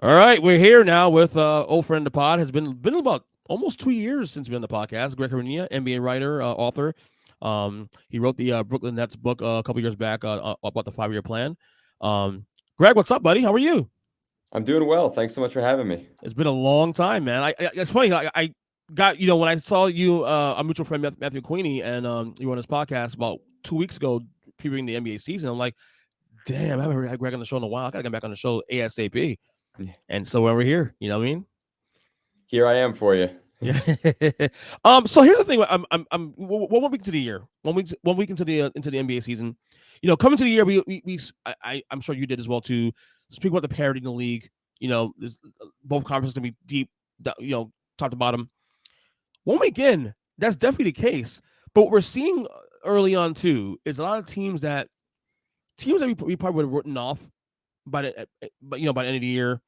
All right, we're here now with old friend of the pod. Has been about almost 2 years since we've been on the podcast. Greg Hrinya, NBA writer, author. He wrote the Brooklyn Nets book a couple years back about the 5-year plan. Greg, what's up, buddy? How are you? I'm doing well. Thanks so much for having me. It's been a long time, man. It's funny. I got when I saw you, a mutual friend Matthew Queenie, and you were on his podcast about 2 weeks ago, previewing the NBA season. I'm like, damn, I haven't had Greg on the show in a while. I gotta get back on the show ASAP. And so we're here. You know what I mean? Here I am for you. Yeah. So here's the thing. I'm 1 week into the year. 1 week into the NBA season. Coming to the year, I'm sure you did as well too. Speak about the parity in the league. Both conferences gonna be deep. Top to bottom. 1 week in, that's definitely the case. But what we're seeing early on too is a lot of teams that we probably would have written off by the by the end of the year.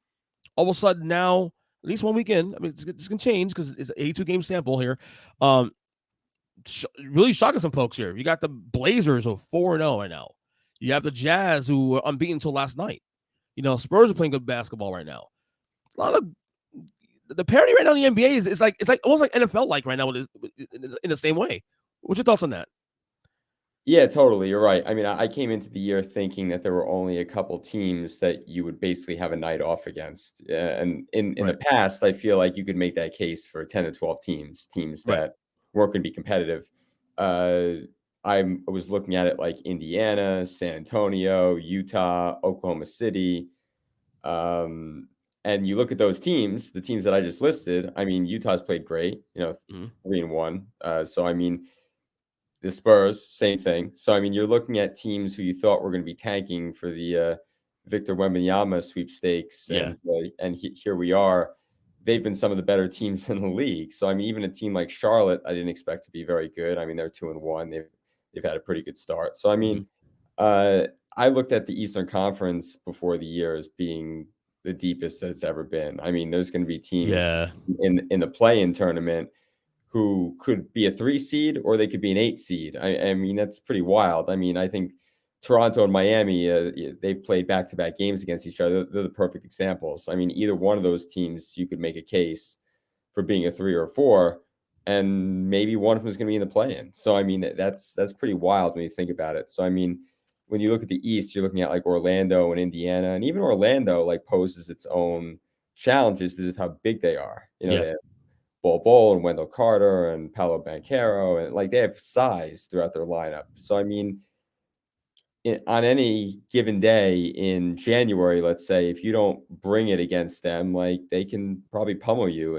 All of a sudden now, at least 1 weekend. I mean, it's gonna change because it's an 82 game sample here. Um, really shocking some folks here. You got the Blazers who are 4-0 right now. You have the Jazz who were unbeaten until last night. Spurs are playing good basketball right now. It's a lot of the parity right now in the NBA is like it's like almost like NFL like right now in the same way. What's your thoughts on that? Yeah, totally. You're right. I mean, I came into the year thinking that there were only a couple teams that you would basically have a night off against. And in the Right, past, I feel like you could make that case for 10 to 12 teams right. that weren't going to be competitive. Uh, I was looking at it like Indiana, San Antonio, Utah, Oklahoma City. Um, and you look at those teams, the teams that I just listed. I mean, Utah's played great, Mm-hmm. 3-1. So I mean, the Spurs, same thing. So I mean, you're looking at teams who you thought were going to be tanking for the Victor Wembanyama sweepstakes, Yeah, and here we are. They've been some of the better teams in the league. So I mean, even a team like Charlotte, I didn't expect to be very good. I mean, they're 2-1. They've had a pretty good start. So I mm-hmm. mean, uh, I looked at the Eastern Conference before the year as being the deepest that it's ever been. I mean, there's going to be teams Yeah, in the play-in tournament who could be a 3 seed or they could be an 8 seed. I mean, that's pretty wild. I mean, I think Toronto and Miami, they've played back-to-back games against each other. They're the perfect examples. I mean, either one of those teams, you could make a case for being a 3 or a 4, and maybe one of them is going to be in the play-in. So, I mean, that's pretty wild when you think about it. So, I mean, when you look at the East, you're looking at like Orlando and Indiana, and even Orlando like poses its own challenges because of how big they are. yeah. They have Bol and Wendell Carter and Paolo Banchero, and like they have size throughout their lineup. So I mean, on any given day in January, let's say, if you don't bring it against them, like they can probably pummel you,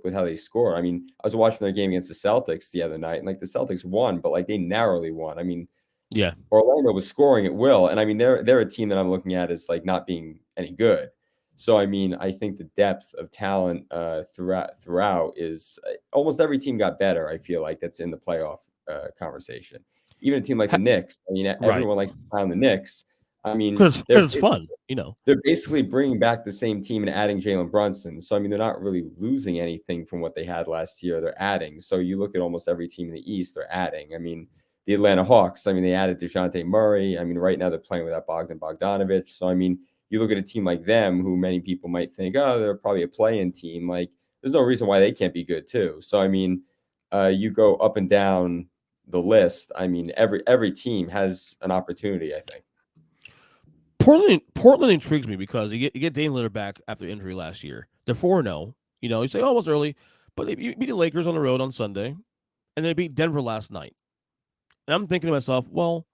with how they score. I mean, I was watching their game against the Celtics the other night, and like the Celtics won, but like they narrowly won. I mean, Yeah. Orlando was scoring at will, and I mean they're a team that I'm looking at as like not being any good. So I mean I think the depth of talent throughout is almost every team got better. I feel like that's in the playoff conversation. Even a team like the Ha- Knicks. I mean right. everyone likes to pound the Knicks. I mean Because it's fun. they're basically bringing back the same team and adding Jalen Brunson. So I mean they're not really losing anything from what they had last year. They're adding. So you look at almost every team in the East, they're adding. I mean the Atlanta Hawks. I mean, they added DeJounte Murray. I mean, right now they're playing without Bogdan Bogdanovic. So, I mean, you look at a team like them, who many people might think, oh, they're probably a play-in team. Like, there's no reason why they can't be good too. So, I mean, you go up and down the list. I mean, every team has an opportunity, I think. Portland intrigues me because you get Dame Lillard back after injury last year. They're 4-0. You say, oh, it was early, but they beat the Lakers on the road on Sunday, and they beat Denver last night. And I'm thinking to myself, well,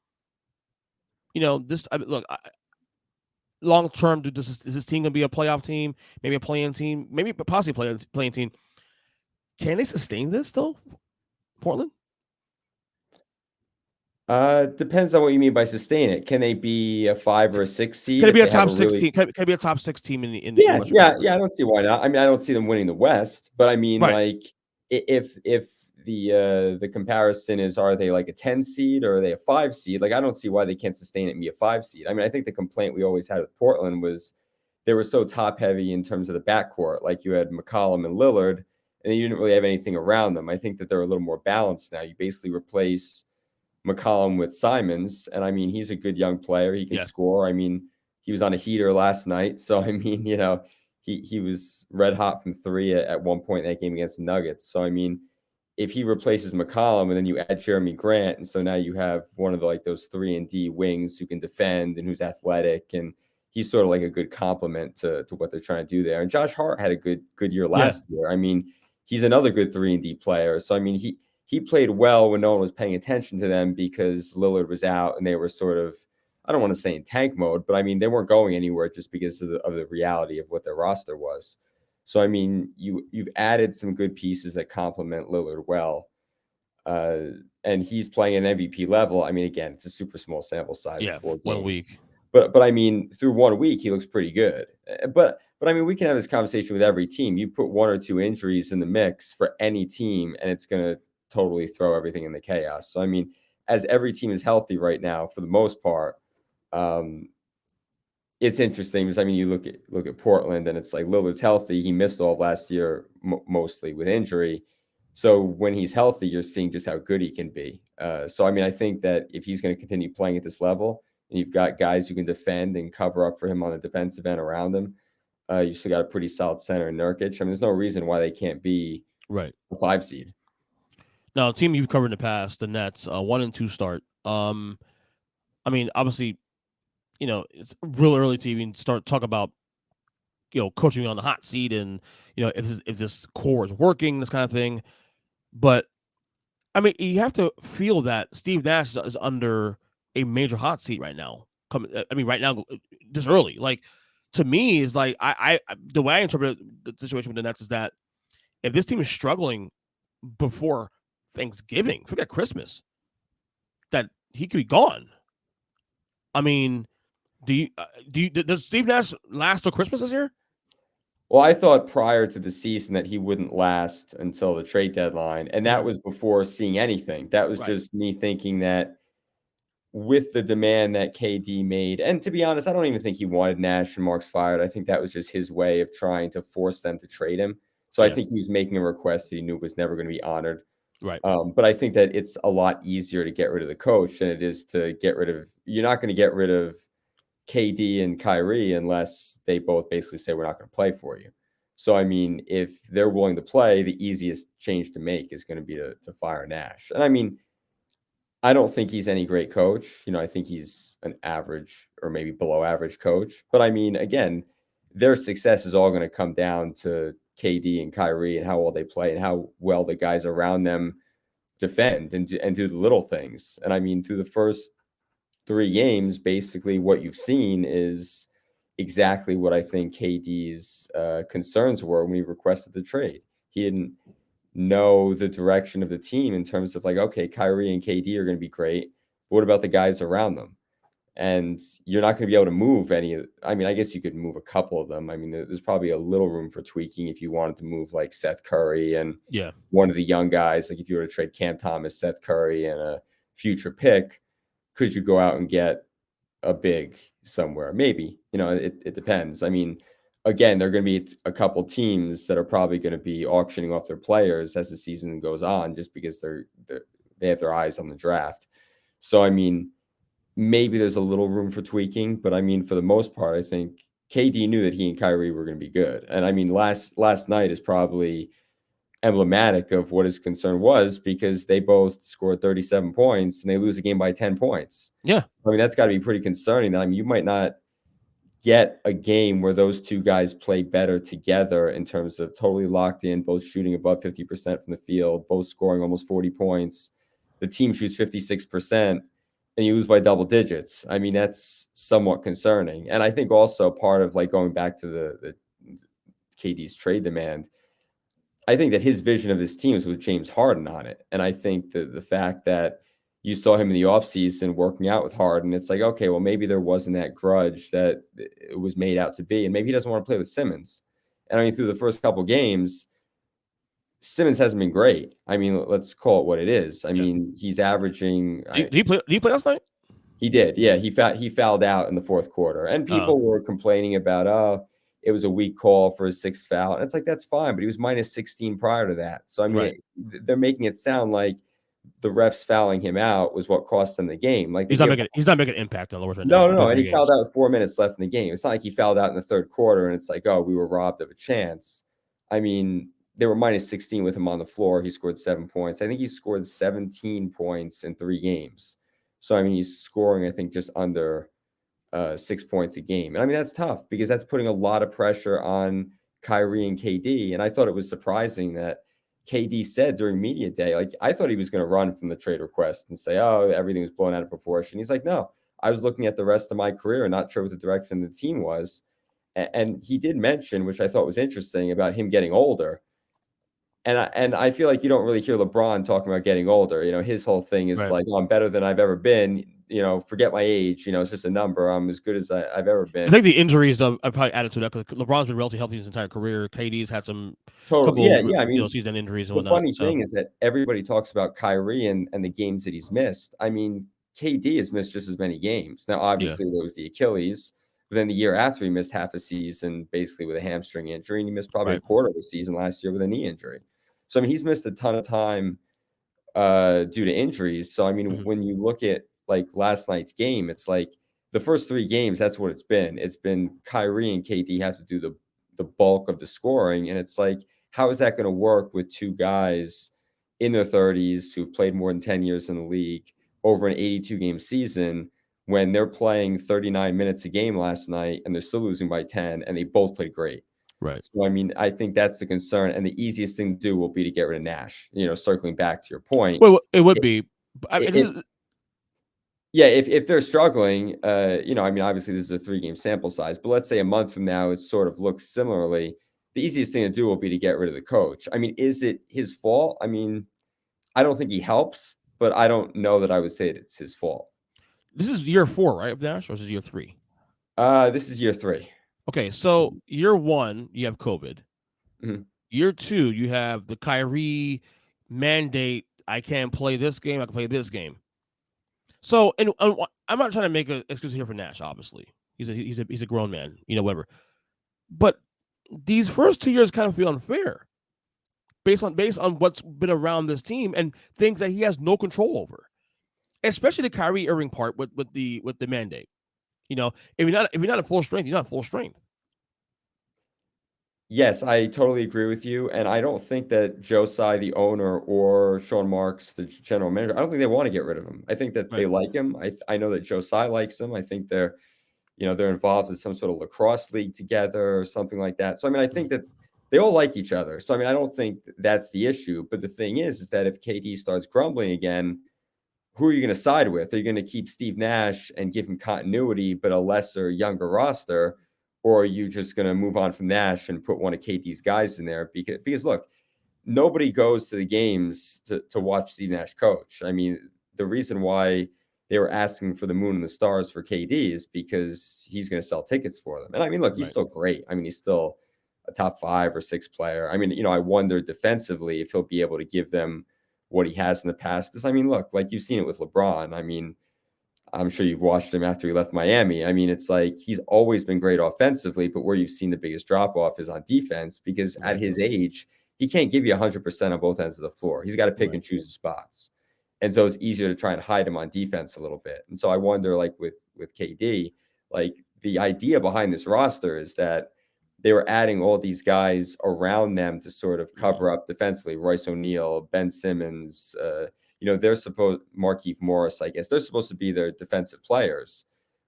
this look, long term, is this team going to be a playoff team, maybe a playing team, maybe possibly a playing team? Can they sustain this though, Portland? Depends on what you mean by sustain it. Can they be a 5 or a 6 seed Can it if be a they have top a really 16? Can it be a top 6 team in the Yeah, Western yeah, yeah, Conference? I don't see why not. I mean, I don't see them winning the West, but I mean, Right. like, if the comparison is, are they like a 10 seed or are they a 5 seed? Like, I don't see why they can't sustain it and be a 5 seed. I mean, I think the complaint we always had with Portland was they were so top heavy in terms of the backcourt. Like, you had McCollum and Lillard, and you didn't really have anything around them. I think that they're a little more balanced now. You basically replace McCollum with Simons, and I mean, he's a good young player. He can Yeah. score. I mean, he was on a heater last night, so I mean, he was red hot from three at one point in that game against the Nuggets. So I mean, if he replaces McCollum and then you add Jeremy Grant, and so now you have one of the, like those 3-and-D wings who can defend and who's athletic, and he's sort of like a good complement to what they're trying to do there. And Josh Hart had a good year last year. I mean, he's another good 3-and-D player. So I mean, he played well when no one was paying attention to them because Lillard was out and they were sort of, I don't want to say in tank mode, but I mean, they weren't going anywhere just because of the reality of what their roster was. So I mean, you've added some good pieces that complement Lillard well, and he's playing an MVP level. I mean, again, it's a super small sample size. Yeah, It's 4 games. 1 week. But I mean, through 1 week, he looks pretty good. But I mean, we can have this conversation with every team. You put 1 or 2 injuries in the mix for any team, and it's going to totally throw everything in the chaos. So I mean, as every team is healthy right now, for the most part, it's interesting because I mean, you look at Portland, and it's like Lillard's healthy. He missed all of last year mostly with injury. So when he's healthy, you're seeing just how good he can be. So I mean, I think that if he's going to continue playing at this level, and you've got guys who can defend and cover up for him on the defensive end around him, you still got a pretty solid center in Nurkic. I mean, there's no reason why they can't be Right. a 5 seed. Now, a team you've covered in the past, the Nets, 1-2 start. I mean, obviously, you know, it's real early to even start talk about, you know, coaching on the hot seat and, you know, if this core is working, this kind of thing. But I mean, you have to feel that Steve Nash is under a major hot seat right now. Right now, this early, like to me, is like I the way I interpret the situation with the Nets is that if this team is struggling before Thanksgiving, forget Christmas, that he could be gone. I mean, does Steve Nash last till Christmas this year? Well, I thought prior to the season that he wouldn't last until the trade deadline, and that was before seeing anything. That was just me thinking that with the demand that KD made, and to be honest, I don't even think he wanted Nash and Marks fired. I think that was just his way of trying to force them to trade him. So I think he was making a request that he knew was never going to be honored. Right. But I think that it's a lot easier to get rid of the coach than it is to get rid of. You're not going to get rid of KD and Kyrie unless they both basically say we're not going to play for you. So I mean, if they're willing to play, the easiest change to make is going to be to fire Nash. And I mean, I don't think he's any great coach. You know, I think he's an average or maybe below average coach. But I mean, again, their success is all going to come down to KD and Kyrie and how well they play and how well the guys around them defend and do the little things. And I mean, through the first 3 games, basically what you've seen is exactly what I think KD's concerns were when he requested the trade. He didn't know the direction of the team in terms of like, okay, Kyrie and KD are going to be great. But what about the guys around them? And you're not going to be able to move any. I mean, I guess you could move a couple of them. I mean, there's probably a little room for tweaking if you wanted to move like Seth Curry and one of the young guys. Like if you were to trade Cam Thomas, Seth Curry, and a future pick, could you go out and get a big somewhere? Maybe, you know, it depends. I mean, again, there are going to be a couple teams that are probably going to be auctioning off their players as the season goes on, just because they have their eyes on the draft. So, I mean, maybe there's a little room for tweaking, but I mean, for the most part, I think KD knew that he and Kyrie were going to be good. And I mean, last night is probably emblematic of what his concern was, because they both scored 37 points and they lose a game by 10 points. Yeah. I mean, that's got to be pretty concerning. I mean, you might not get a game where those two guys play better together in terms of totally locked in, both shooting above 50% from the field, both scoring almost 40 points. The team shoots 56%. And you lose by double digits. I mean, that's somewhat concerning. And I think also part of like going back to the KD's trade demand, I think that his vision of this team is with James Harden on it. And I think that the fact that you saw him in the offseason working out with Harden, it's like, okay, well, maybe there wasn't that grudge that it was made out to be. And maybe he doesn't want to play with Simmons. And I mean, through the first couple games, Simmons hasn't been great. I mean, let's call it what it is. I mean, he's averaging. Did he play last night? He did. Yeah, he fouled out in the fourth quarter, and people were complaining about, it was a weak call for his 6th foul. And it's like, that's fine, but he was minus 16 prior to that. So I mean, they're making it sound like the refs fouling him out was what cost them the game. Like He's not making an impact on the right now. no, and he fouled out with 4 minutes left in the game. It's not like he fouled out in the third quarter and it's like, oh, we were robbed of a chance. I mean, they were minus 16 with him on the floor. He scored 7 points. I think he scored 17 points in 3 games. So I mean, he's scoring, I think, just under 6 points a game. And I mean, that's tough because that's putting a lot of pressure on Kyrie and KD. And I thought it was surprising that KD said during media day, like, I thought he was going to run from the trade request and say, oh, everything was blown out of proportion. He's like, no, I was looking at the rest of my career and not sure what the direction of the team was. And he did mention, which I thought was interesting, about him getting older. And I feel like you don't really hear LeBron talking about getting older. You know, his whole thing is like, oh, I'm better than I've ever been. You know, forget my age. You know, it's just a number. I'm as good as I've ever been. I think the injuries have probably added to that because LeBron's been relatively healthy his entire career. KD's had some couple, yeah. I mean, season injuries and the whatnot. Funny thing is that everybody talks about Kyrie and the games that he's missed. I mean, KD has missed just as many games. Now, obviously, there was the Achilles. But then the year after, he missed half a season basically with a hamstring injury, and he missed probably a quarter of the season last year with a knee injury. So, I mean, he's missed a ton of time due to injuries. So, I mean, when you look at like last night's game, it's like the first 3 games, that's what it's been. It's been Kyrie and KD have to do the bulk of the scoring. And it's like, how is that going to work with 2 guys in their 30s who've played more than 10 years in the league over an 82-game season when they're playing 39 minutes a game last night and they're still losing by 10 and they both played great. Right. So, I mean, I think that's the concern. And the easiest thing to do will be to get rid of Nash, you know, circling back to your point. Well, it would be. Yeah, if they're struggling, you know, I mean, obviously this is a 3-game sample size, but let's say a month from now, it sort of looks similarly. The easiest thing to do will be to get rid of the coach. I mean, is it his fault? I mean, I don't think he helps, but I don't know that I would say it's his fault. This is year 4, right, of Nash, or is it year 3? This is year 3. Okay, so year 1, you have COVID. Year 2, you have the Kyrie mandate. I can't play this game. I can play this game. So, and I'm not trying to make an excuse here for Nash. Obviously, he's a grown man, you know, whatever. But these first 2 years kind of feel unfair, based on what's been around this team and things that he has no control over, especially the Kyrie Irving part with the mandate. You know, if you're not at full strength, you're not at full strength. Yes, I totally agree with you, and I don't think that Joe Tsai, the owner, or Sean Marks, the general manager, I don't think they want to get rid of him. I think that they like him. I know that Joe Tsai likes him. I think they're involved in some sort of lacrosse league together or something like that. So, I mean, I think that they all like each other. So, I mean, I don't think that's the issue. But the thing is that if KD starts grumbling again, who are you going to side with? Are you going to keep Steve Nash and give him continuity, but a lesser, younger roster? Or are you just going to move on from Nash and put one of KD's guys in there? Because look, nobody goes to the games to watch Steve Nash coach. I mean, the reason why they were asking for the moon and the stars for KD is because he's going to sell tickets for them. And I mean, look, he's still great. I mean, he's still a top 5 or 6 player. I mean, you know, I wonder defensively if he'll be able to give them what he has in the past. Because I mean, look, like you've seen it with LeBron. I mean, I'm sure you've watched him after he left Miami. I mean, it's like he's always been great offensively, but where you've seen the biggest drop off is on defense because at his age, he can't give you 100% on both ends of the floor. He's got to pick and choose his spots. And so it's easier to try and hide him on defense a little bit. And so I wonder, like with KD, like the idea behind this roster is that they were adding all these guys around them to sort of cover up defensively. Royce O'Neal, Ben Simmons, you know, they're supposed Markieff Morris, I guess they're supposed to be their defensive players.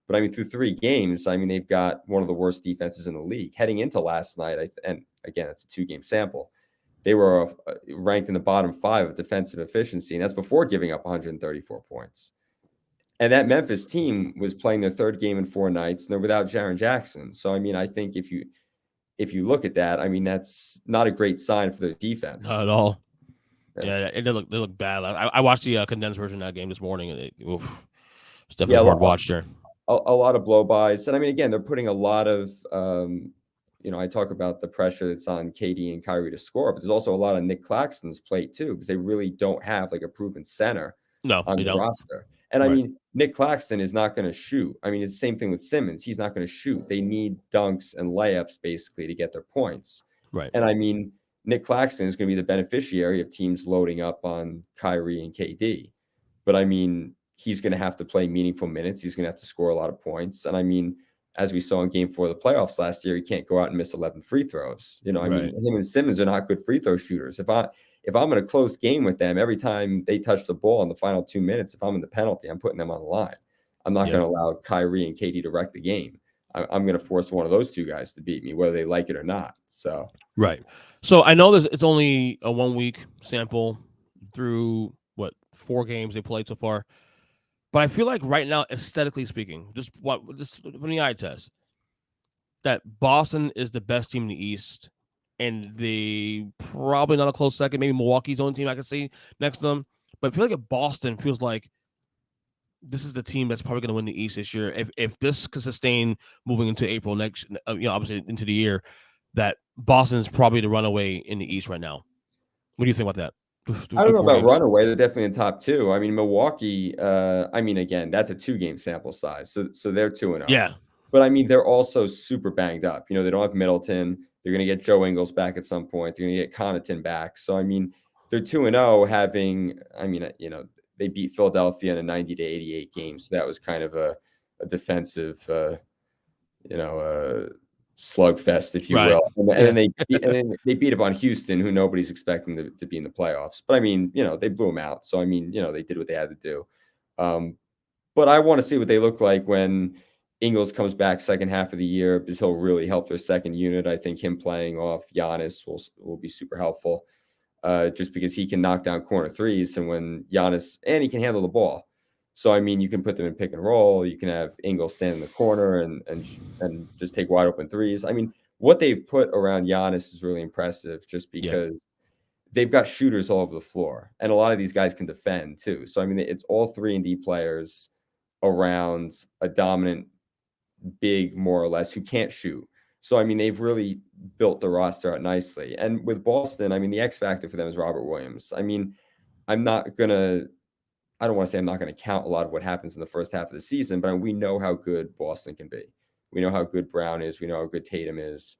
But I mean, through 3 games, I mean, they've got one of the worst defenses in the league. Heading into last night, and again, it's a 2-game sample, they were ranked in the bottom 5 of defensive efficiency, and that's before giving up 134 points. And that Memphis team was playing their 3rd game in 4 nights, and they're without Jaren Jackson. So, I mean, I think if you look at that, I mean, that's not a great sign for their defense. Not at all. Yeah, they look bad. I watched the condensed version of that game this morning. And it's definitely a hard watch there. A lot of blow-bys. And I mean, again, they're putting a lot of, you know, I talk about the pressure that's on KD and Kyrie to score, but there's also a lot of Nick Claxton's plate too, because they really don't have like a proven center on the roster. And I mean, Nick Claxton is not going to shoot. I mean, it's the same thing with Simmons. He's not going to shoot. They need dunks and layups basically to get their points. Right. And I mean, Nick Claxton is going to be the beneficiary of teams loading up on Kyrie and KD. But I mean, he's going to have to play meaningful minutes. He's going to have to score a lot of points. And I mean, as we saw in game 4 of the playoffs last year, he can't go out and miss 11 free throws. I mean, him and Simmons are not good free throw shooters. If I'm in a close game with them, every time they touch the ball in the final 2 minutes, if I'm in the penalty, I'm putting them on the line. I'm not going to allow Kyrie and KD to wreck the game. I'm going to force one of those two guys to beat me, whether they like it or not. So So I know it's only a 1 week sample through 4 games they played so far, but I feel like right now, aesthetically speaking, just from the eye test, that Boston is the best team in the East, and they probably not a close second. Maybe Milwaukee's the only team I can see next to them, but I feel like Boston feels like this is the team that's probably going to win the East this year. If this could sustain moving into April next, obviously into the year, that Boston is probably the runaway in the East right now. What do you think about that? I don't know about runaway. They're definitely in top 2. I mean, Milwaukee, I mean, again, that's a 2-game sample size. So they're 2-0. Yeah. But I mean, they're also super banged up. They don't have Middleton. They're going to get Joe Ingles back at some point. They're going to get Connaughton back. So, I mean, they're 2-0 having, I mean, they beat Philadelphia in a 90-88 game. So that was kind of a defensive, slugfest, if you will. And then they beat up on Houston, who nobody's expecting to be in the playoffs. But I mean, they blew them out. So I mean, they did what they had to do. But I want to see what they look like when Ingles comes back second half of the year, because he'll really help their second unit. I think him playing off Giannis will be super helpful, just because he can knock down corner threes, and when Giannis, and he can handle the ball. So, I mean, you can put them in pick and roll. You can have Ingles stand in the corner and just take wide open threes. I mean, what they've put around Giannis is really impressive, just because they've got shooters all over the floor. And a lot of these guys can defend too. So, I mean, it's all 3-and-D players around a dominant big, more or less, who can't shoot. So, I mean, they've really built the roster out nicely. And with Boston, I mean, the X factor for them is Robert Williams. I mean, I don't want to say I'm not going to count a lot of what happens in the first half of the season, but we know how good Boston can be. We know how good Brown is. We know how good Tatum is.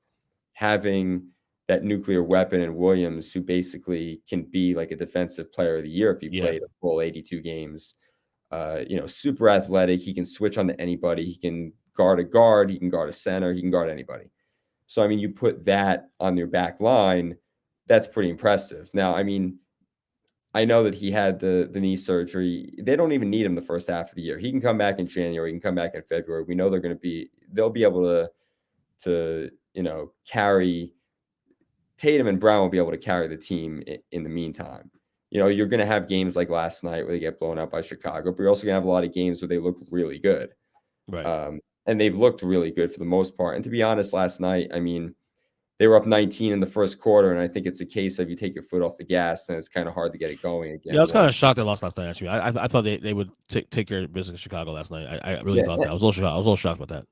Having that nuclear weapon in Williams, who basically can be like a defensive player of the year if he played a full 82 games, super athletic. He can switch onto anybody. He can guard a guard. He can guard a center. He can guard anybody. So, I mean, you put that on your back line, that's pretty impressive. Now, I mean, I know that he had the knee surgery. They don't even need him the first half of the year. He can come back in January. He can come back in February. We know they'll be able to carry. Tatum and Brown will be able to carry the team in the meantime. You're going to have games like last night where they get blown out by Chicago, but you're also going to have a lot of games where they look really good. Right. And they've looked really good for the most part. And to be honest, last night, I mean, they were up 19 in the first quarter, and I think it's a case of you take your foot off the gas, and it's kind of hard to get it going again. Yeah, I was kind of shocked they lost last night, actually. I thought they would take care of business in Chicago last night. I really thought that. I was a little shocked about that.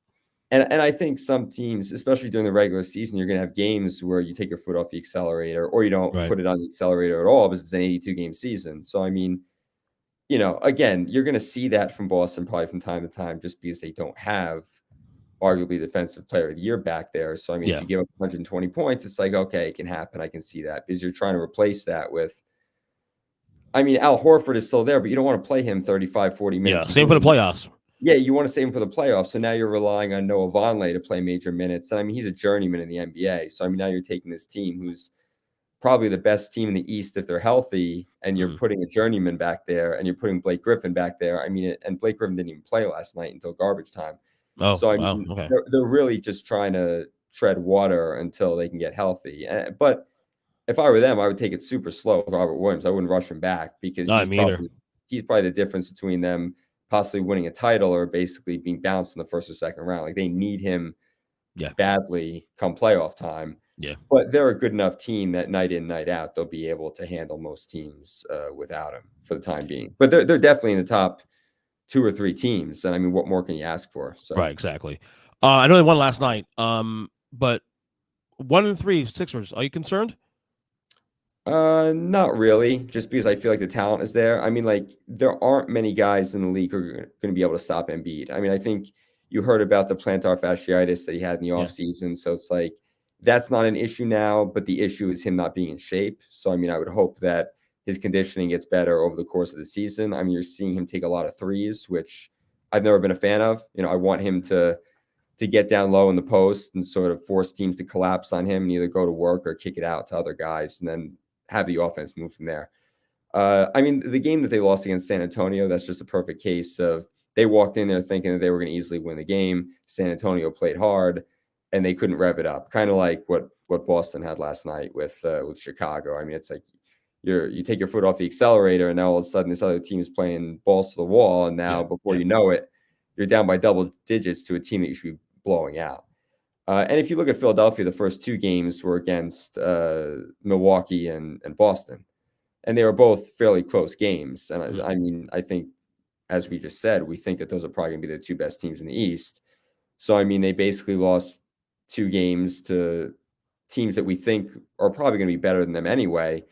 And I think some teams, especially during the regular season, you're going to have games where you take your foot off the accelerator, or you don't put it on the accelerator at all, because it's an 82-game season. So, I mean, again, you're going to see that from Boston probably from time to time, just because they don't have arguably defensive player of the year back there. So, I mean, if you give up 120 points, it's like, okay, it can happen. I can see that, because you're trying to replace that with, I mean, Al Horford is still there, but you don't want to play him 35, 40 minutes. Yeah, same for the playoffs. Yeah, you want to save him for the playoffs. So now you're relying on Noah Vonleh to play major minutes. And I mean, he's a journeyman in the NBA. So, I mean, now you're taking this team who's probably the best team in the East if they're healthy, and you're putting a journeyman back there, and you're putting Blake Griffin back there. I mean, and Blake Griffin didn't even play last night until garbage time. Oh, so, I mean, they're really just trying to tread water until they can get healthy. But if I were them, I would take it super slow with Robert Williams. I wouldn't rush him back, because he's probably the difference between them possibly winning a title or basically being bounced in the first or second round. Like, they need him badly come playoff time. Yeah. But they're a good enough team that night in, night out, they'll be able to handle most teams without him for the time being. But they're definitely in the top 2 or 3 teams. And I mean, what more can you ask for? So. Right, exactly. I know they won last night. But 1-3 Sixers. Are you concerned? Not really, just because I feel like the talent is there. I mean, like, there aren't many guys in the league who are going to be able to stop Embiid. I mean, I think you heard about the plantar fasciitis that he had in the offseason. So it's like, That's not an issue now, but the issue is him not being in shape. So, I mean, I would hope that his conditioning gets better over the course of the season. I mean, you're seeing him take a lot of threes, which I've never been a fan of. I want him to get down low in the post and sort of force teams to collapse on him and either go to work or kick it out to other guys and then have the offense move from there. I mean, the game that they lost against San Antonio, that's just a perfect case of they walked in there thinking that they were going to easily win the game. San Antonio played hard and they couldn't rev it up. Kind of like what Boston had last night with Chicago. I mean, it's like you take your foot off the accelerator and now all of a sudden this other team is playing balls to the wall. And now before you know it, you're down by double digits to a team that you should be blowing out. And if you look at Philadelphia, the first two games were against Milwaukee and Boston. And they were both fairly close games. And I mean, I think, as we just said, we think that those are probably going to be the two best teams in the East. So, I mean, they basically lost 2 games to teams that we think are probably going to be better than them anyway.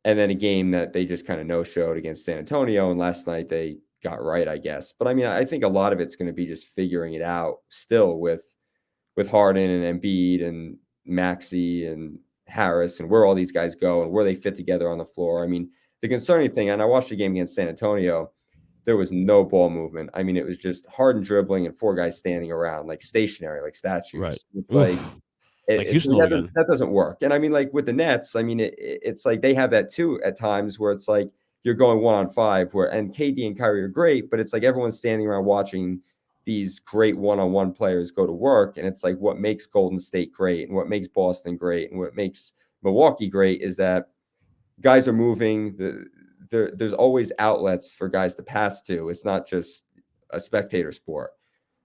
And then a game that they just kind of no-showed against San Antonio. And last night they got right, I guess. But, I mean, I think a lot of it's going to be just figuring it out still with Harden and Embiid and Maxey and Harris and where all these guys go and where they fit together on the floor. I mean, the concerning thing, and I watched the game against San Antonio, there was no ball movement. I mean, it was just Harden dribbling and 4 guys standing around like stationary, like statues. Right. It's like that doesn't work. And I mean, like with the Nets, I mean, it's like they have that too at times where it's like you're going 1-on-5 and KD and Kyrie are great, but it's like everyone's standing around watching these great one-on-one players go to work. And it's like what makes Golden State great and what makes Boston great and what makes Milwaukee great is that guys are moving. There's always outlets for guys to pass to. It's not just a spectator sport.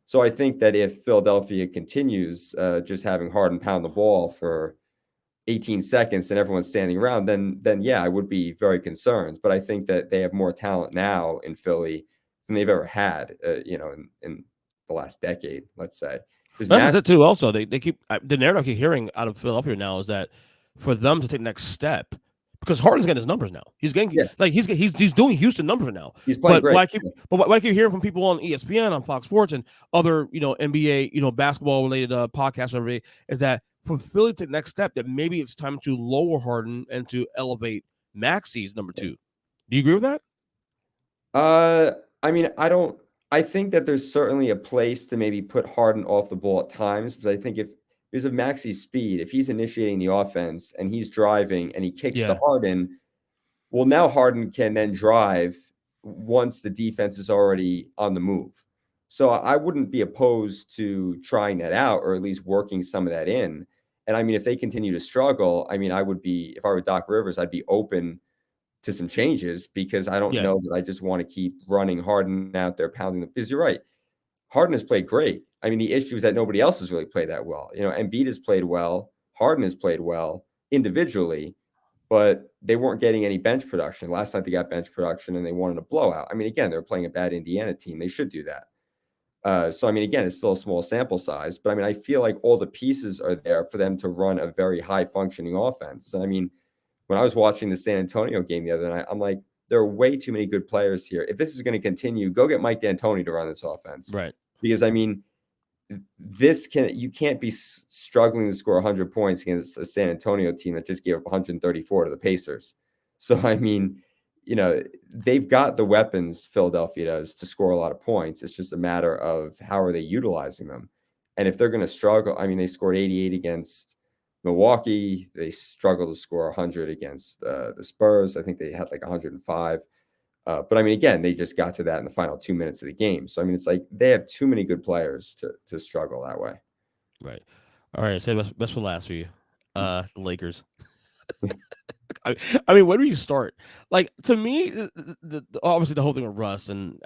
So I think that if Philadelphia continues just having Harden pound the ball for 18 seconds and everyone's standing around, then yeah, I would be very concerned. But I think that they have more talent now in Philly than they've ever had, in the last decade, let's say. That's it too. Also, they keep the narrative I keep hearing out of Philadelphia now is that for them to take the next step, because Harden's getting his numbers now. He's getting he's doing Houston numbers now. He's playing great. What I keep hearing from people on ESPN, on Fox Sports, and other NBA basketball related podcasts, everybody is that for Philly to take the next step, that maybe it's time to lower Harden and to elevate Maxey's number 2. Do you agree with that? I mean, I think that there's certainly a place to maybe put Harden off the ball at times, because I think because of Maxey's speed, if he's initiating the offense and he's driving and he kicks to Harden, well, now Harden can then drive once the defense is already on the move. So I wouldn't be opposed to trying that out or at least working some of that in. And I mean, if they continue to struggle, I mean, if I were Doc Rivers, I'd be open to some changes because I don't know that I just want to keep running Harden out there pounding because you're right. Harden has played great. I mean, the issue is that nobody else has really played that well. Embiid has played well. Harden has played well individually, but they weren't getting any bench production. Last night they got bench production and they wanted a blowout. I mean, again, they're playing a bad Indiana team. They should do that. So, I mean, again, it's still a small sample size, but I mean, I feel like all the pieces are there for them to run a very high functioning offense. And I mean, when I was watching the San Antonio game the other night, I'm like, there are way too many good players here. If this is going to continue, go get Mike D'Antoni to run this offense. Right. Because, I mean, you can't be struggling to score 100 points against a San Antonio team that just gave up 134 to the Pacers. So, I mean, they've got the weapons, Philadelphia does, to score a lot of points. It's just a matter of how are they utilizing them. And if they're going to struggle, I mean, they scored 88 against Milwaukee. They struggled to score 100 against the Spurs. I think they had like 105. But I mean, again, they just got to that in the final 2 minutes of the game. So, I mean, it's like they have too many good players to struggle that way. Right. All right. Say best for last for you. The Lakers. I mean, where do you start? Like, to me, obviously the whole thing with Russ and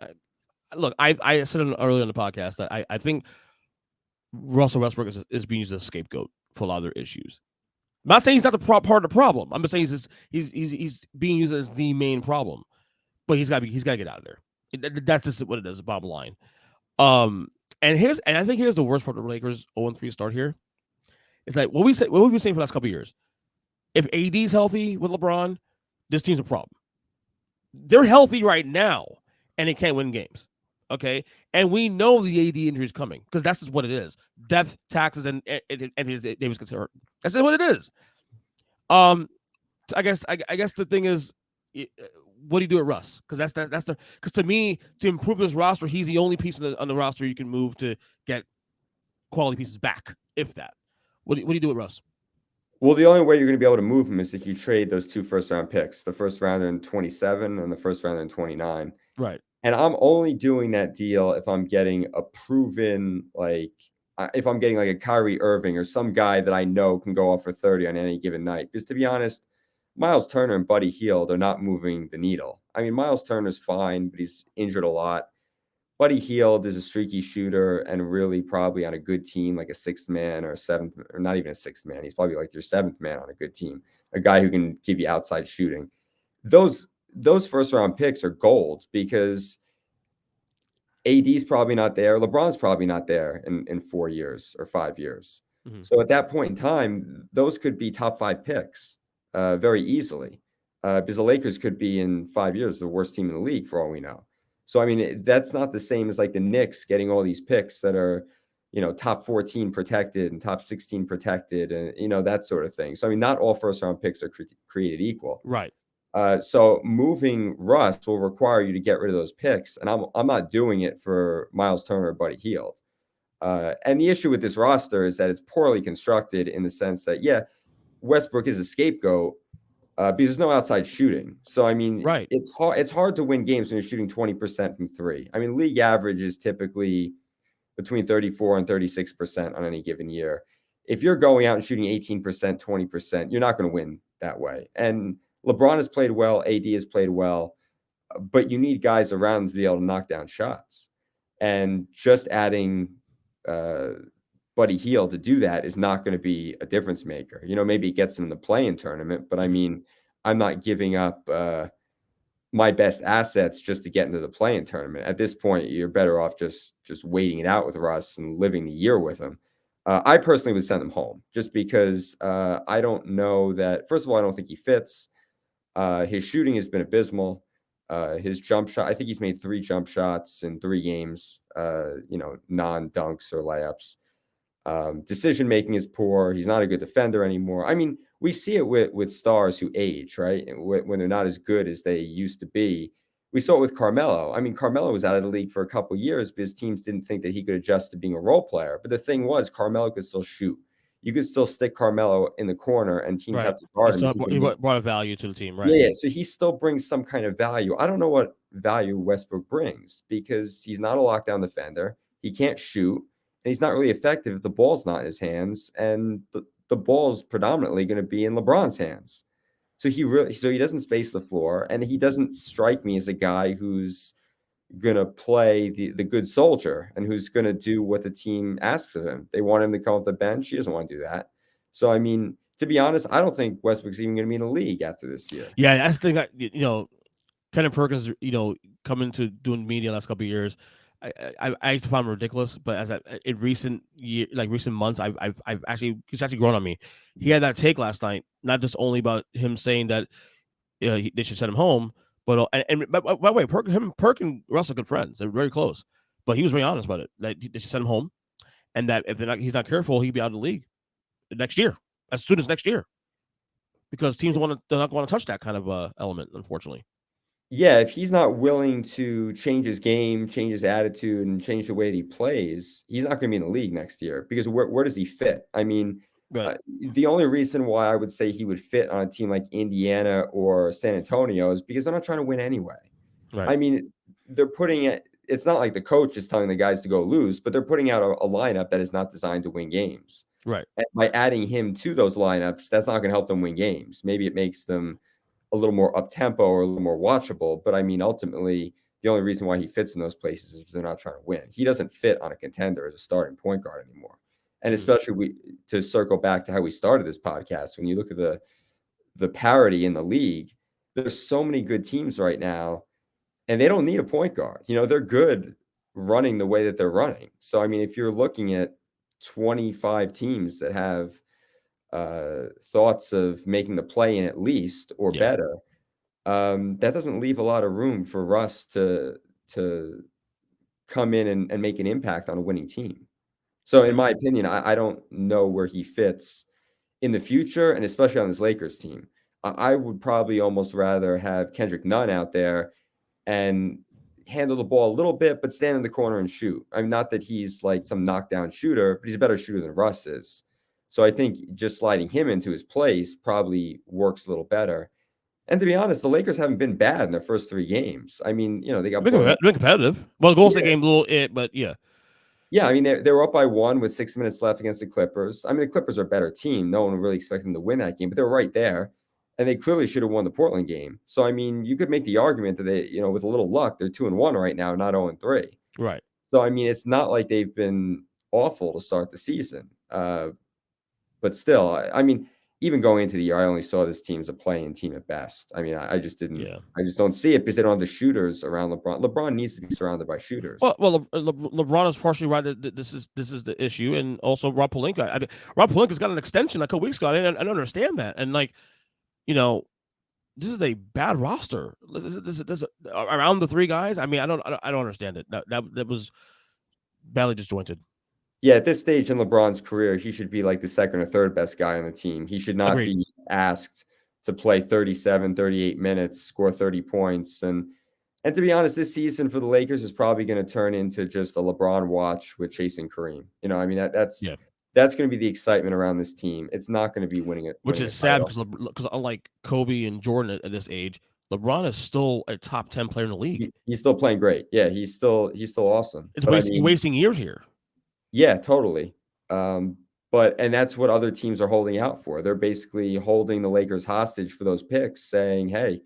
look, I said earlier in the podcast that I think Russell Westbrook is being used as a scapegoat for a lot of their issues. I'm not saying he's not the part of the problem. I'm just saying he's being used as the main problem. But he's got to get out of there. That's just what it is. The bottom line. And I think here's the worst part of the Lakers 0-3 start here. It's like what we've been saying for the last couple of years. If AD's healthy with LeBron, this team's a problem. They're healthy right now, and they can't win games. Okay, and we know the AD injury is coming because that's just what it is: depth, taxes, and his Davis gets hurt. That's just what it is. Um, I guess the thing is, what do you do at Russ? Because that's the because to me, to improve this roster, he's the only piece on the roster you can move to get quality pieces back, if that. What do you do with Russ? Well, the only way you're going to be able to move him is if you trade those 2 first-round picks, the first rounder in 27 and the first rounder in 29. Right. And I'm only doing that deal if I'm getting a proven, like, if I'm getting like a Kyrie Irving or some guy that I know can go off for 30 on any given night. Because to be honest, Miles Turner and Buddy Hield are not moving the needle. I mean, Miles Turner's fine, but he's injured a lot. Buddy Hield is a streaky shooter and really probably on a good team, like a sixth man or a seventh, or not even a sixth man. He's probably like your seventh man on a good team, a guy who can give you outside shooting. Those first round picks are gold because AD's probably not there. LeBron's probably not there in 4 years or 5 years. Mm-hmm. So at that point in time, those could be top 5 picks very easily because the Lakers could be in 5 years the worst team in the league for all we know. So, I mean, that's not the same as like the Knicks getting all these picks that are, top 14 protected and top 16 protected and, that sort of thing. So, I mean, not all first round picks are created equal. Right. So moving Russ will require you to get rid of those picks, and I'm not doing it for Miles Turner or Buddy Hield. And the issue with this roster is that it's poorly constructed in the sense that, yeah, Westbrook is a scapegoat because there's no outside shooting. So, I mean, Right. it's hard to win games when you're shooting 20% from three. I mean, league average is typically between 34 and 36% on any given year. If you're going out and shooting 18%, 20%, you're not going to win that way. And LeBron has played well, AD has played well, but you need guys around to be able to knock down shots. And just adding Buddy Hield to do that is not going to be a difference maker. Maybe it gets them in the play-in tournament, but I mean, I'm not giving up my best assets just to get into the play-in tournament. At this point, you're better off just waiting it out with Russ and living the year with him. I personally would send him home just because I don't know that. First of all, I don't think he fits. His shooting has been abysmal. His jump shot, I think he's made 3 jump shots in 3 games, non-dunks or layups. Decision making is poor. He's not a good defender anymore. I mean, we see it with stars who age, right? And when they're not as good as they used to be. We saw it with Carmelo. I mean, Carmelo was out of the league for a couple of years because teams didn't think that he could adjust to being a role player. But the thing was, Carmelo could still shoot. You could still stick Carmelo in the corner, and teams Right. have to guard him. So he brought a value to the team, right? Yeah, so he still brings some kind of value. I don't know what value Westbrook brings because he's not a lockdown defender. He can't shoot, and he's not really effective if the ball's not in his hands, and the ball's predominantly going to be in LeBron's hands. So he doesn't space the floor, and he doesn't strike me as a guy who's going to play the good soldier and who's going to do what the team asks of him. They want him to come off the bench. He doesn't want to do that. So, I mean, to be honest, I don't think Westbrook's even going to be in the league after this year. Yeah, that's the thing. Kenneth Perkins, coming to doing media last couple of years, I used to find him ridiculous. But in recent months, he's actually grown on me. He had that take last night, not just only about him saying that they should send him home, but and by the way, Perk and Russ are good friends. They're very close. But he was very honest about it. That they should send him home, and that if he's not careful, he'd be out of the league next year, as soon as next year, because teams they're not going to touch that kind of element, unfortunately. Yeah, if he's not willing to change his game, change his attitude, and change the way that he plays, he's not going to be in the league next year because where does he fit? I mean, Right. The only reason why I would say he would fit on a team like Indiana or San Antonio is because they're not trying to win anyway. Right. I mean, they're putting it. It's not like the coach is telling the guys to go lose, but they're putting out a lineup that is not designed to win games. Right. And by adding him to those lineups, that's not going to help them win games. Maybe it makes them a little more up tempo or a little more watchable. But I mean, ultimately, the only reason why he fits in those places is because they're not trying to win. He doesn't fit on a contender as a starting point guard anymore. And especially to circle back to how we started this podcast, when you look at the parity in the league, there's so many good teams right now, and they don't need a point guard. They're good running the way that they're running. So, I mean, if you're looking at 25 teams that have thoughts of making the play-in at least or better, that doesn't leave a lot of room for Russ to come in and make an impact on a winning team. So in my opinion, I don't know where he fits in the future, and especially on this Lakers team. I would probably almost rather have Kendrick Nunn out there and handle the ball a little bit, but stand in the corner and shoot. I mean, not that he's like some knockdown shooter, but he's a better shooter than Russ is. So I think just sliding him into his place probably works a little better. And to be honest, the Lakers haven't been bad in their first 3 games. I mean, they got blown out. Been competitive. Well, the Golden State game a little but yeah. Yeah, I mean, they were up by 1 with 6 minutes left against the Clippers. I mean, the Clippers are a better team. No one really expected them to win that game, but they were right there. And they clearly should have won the Portland game. So, I mean, you could make the argument that they, with a little luck, they're 2-1 right now, not 0-3. Right. So, I mean, it's not like they've been awful to start the season. But still, I mean, even going into the year, I only saw this team as a playing team at best. I mean, I just didn't. Yeah. I just don't see it because they don't have the shooters around LeBron. LeBron needs to be surrounded by shooters. Well, LeBron is partially right. This is the issue, and also Rob Pelinka. I mean, Rob Pelinka's got an extension a couple weeks ago. I don't understand that, and this is a bad roster. This is around the 3 guys. I mean, I don't understand it. That was badly disjointed. Yeah, at this stage in LeBron's career, he should be like the 2nd or 3rd best guy on the team. He should not be asked to play 37, 38 minutes, score 30 points. And to be honest, this season for the Lakers is probably going to turn into just a LeBron watch with chasing Kareem. I mean, that's going to be the excitement around this team. It's not going to be winning it. Which is sad because unlike Kobe and Jordan at this age, LeBron is still a top 10 player in the league. He's still playing great. Yeah, he's still awesome. It's wasting years here. Yeah, totally. And that's what other teams are holding out for. They're basically holding the Lakers hostage for those picks, saying, hey,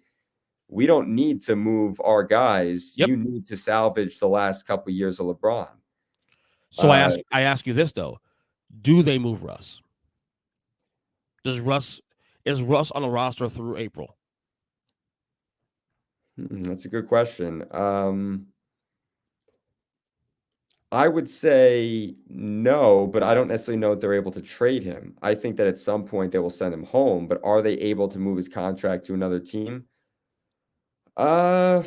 we don't need to move our guys. Yep. You need to salvage the last couple of years of LeBron. So I ask you this, though. Do they move Russ? Is Russ on the roster through April? That's a good question. I would say no, but I don't necessarily know if they're able to trade him. I think that at some point they will send him home, but are they able to move his contract to another team? I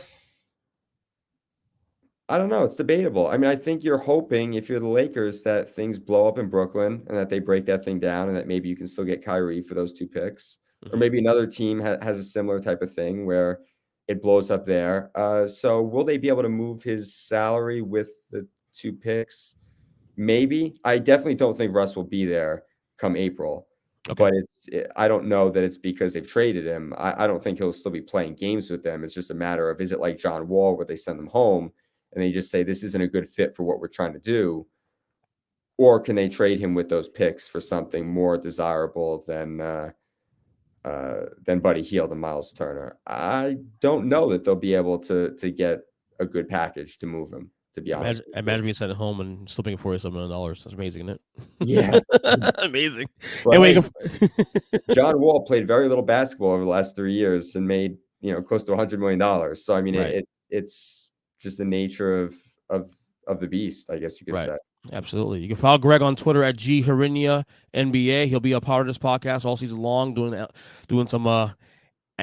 don't know. It's debatable. I mean, I think you're hoping, if you're the Lakers, that things blow up in Brooklyn and that they break that thing down and that maybe you can still get Kyrie for those 2 picks. Or maybe another team has a similar type of thing where it blows up there. So will they be able to move his salary with the 2 picks? Maybe. I definitely don't think Russ will be there come April. Okay. But I don't know that it's because they've traded him. I don't think he'll still be playing games with them. It's just a matter of, is it like John Wall where they send them home and they just say, this isn't a good fit for what we're trying to do? Or can they trade him with those picks for something more desirable than Buddy Hield and Miles Turner? I don't know that they'll be able to get a good package to move him, to be honest. Imagine being sent home and still paying $47 million. That's amazing, isn't it? Yeah. Amazing. Well, anyway, John Wall played very little basketball over the last 3 years and made, close to $100 million. So, I mean, it's just the nature of the beast, I guess you could say. Absolutely. You can follow Greg on Twitter at G Hrinya NBA. He'll be a part of this podcast all season long, doing some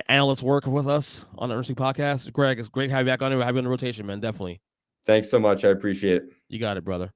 analyst work with us on the Earnestly podcast. Greg, it's great to have you back on here. Have you on the rotation, man. Definitely. Thanks so much. I appreciate it. You got it, brother.